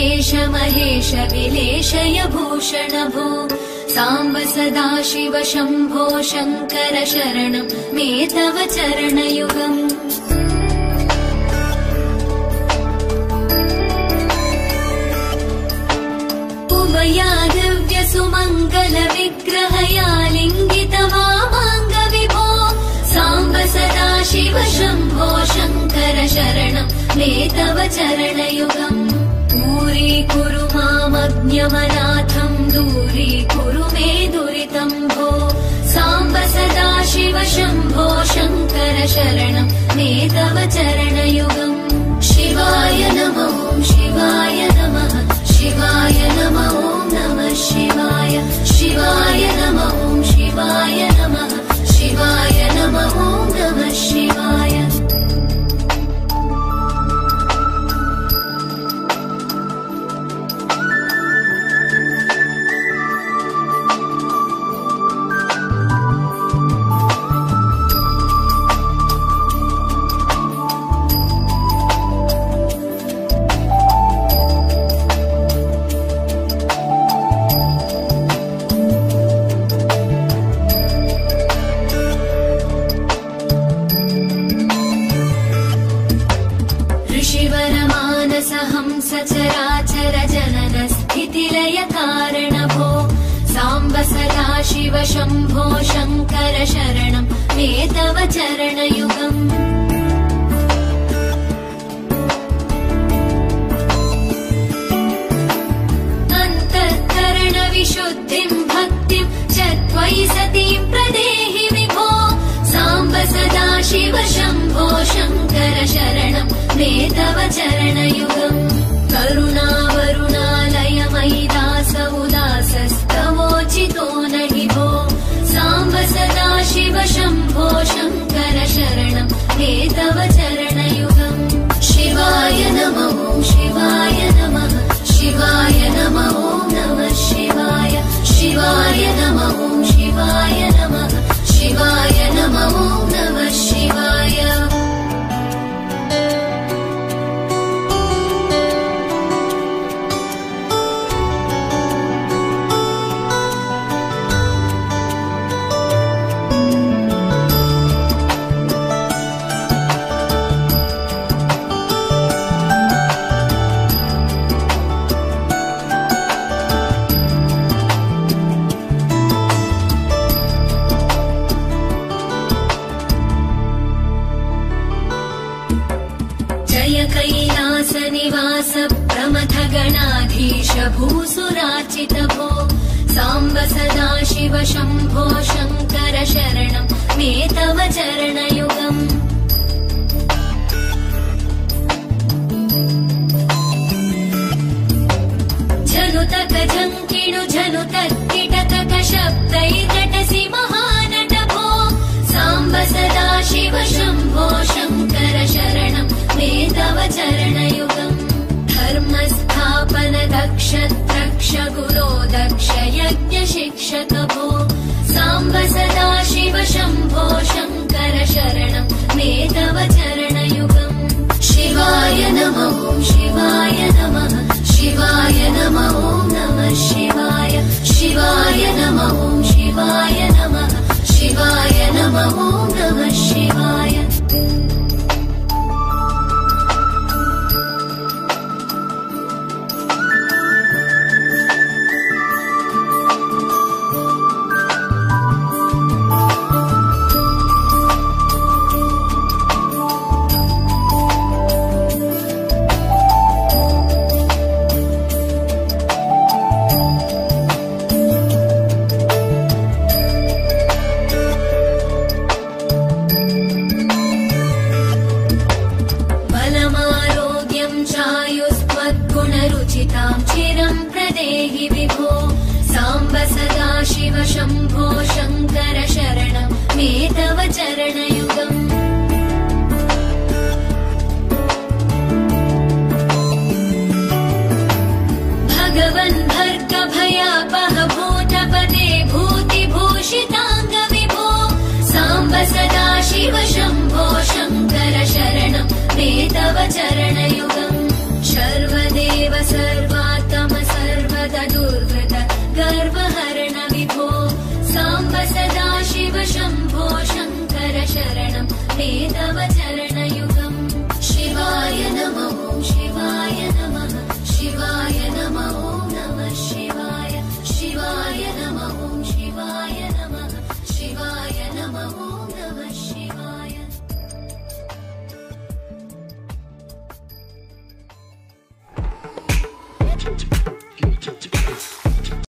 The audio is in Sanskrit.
देवेश महेश विलेशय भूषण भो साम्ब सदा शिव शम्भो शङ्कर शरणं मे तव चरणयुगम् उमया दिव्य सुमङ्गल विग्रहया लिङ्गित वामाङ्ग विभो साम्ब सदा शिव शम्भो शङ्कर शरणं मे तव चरणयुगम् दूरीकुरु मामज्ञमनाथं दूरीकुरु मे दुरितं भो साम्ब सदा शिव शम्भो शङ्कर शरणं मे तव चरणयुगम् शिवाय नमः शिवाय नमः शिवाय नमः नमः शिवाय शिवाय नमः शिवाय नमः शिवाय नमः नमः शिवाय सचराचर जनन स्थितिलय कारण भो साम्ब सदा शिव शम्भो शङ्कर शरणं मे तव चरणयुगम् अन्तःकरण विशुद्धिं भक्तिं च त्वयि सतीं प्रदेहि विभो साम्ब सदा शिव शम्भो शङ्कर शरणं मे तव चरणयुगम् करुणावरुणालय मयि दास उदासस्तवोचितो न हि भो साम्ब सदा शिव शम्भो शङ्कर शरणं मे तव चरणयुगम् शिवाय नमः शिवाय नमः शिवाय नमः नमः शिवाय शिवाय नमः शिवाय नमः शिवाय नमः नमः शिवाय कैलासनिवास प्रमथ गणाधीश भूसुराचित भो साम्ब सदा शिव शम्भो शङ्कर शरणं मे तव चरणयुगम् झनुतक झङ्किणु झनुतक्किटतक शब्दैकटसि महानट भो साम्ब सदा शिव शम्भो शङ्कर शरणं मे तव चरणयुगम् धर्मस्थापन दक्ष द्रक्ष गुरो दक्ष यज्ञ शिक्षक भो साम्ब सदा शिव शम्भो शङ्कर शरणं मे तव चरणयुगम् शिवाय नमः शिवाय नमः शिवाय नमः नमः शिवाय शिवाय नमः शिवाय नमः शिवाय नमः नमः शिवाय चिरं प्रदेहि विभो साम्ब सदा शिव शम्भो शङ्कर शरणं मे तव चरणयुगम् भगवन् भर्ग भयापह भूतपते भूतिभूषिताङ्ग विभो साम्ब सदा शिव शम्भो शङ्कर शरणं मे तव चरणयुगम् सर्वदेव सर्व गर्वहरण विभो साम्ब सदा शिव शम्भो शङ्कर शरणं मे तव चरणयुगम्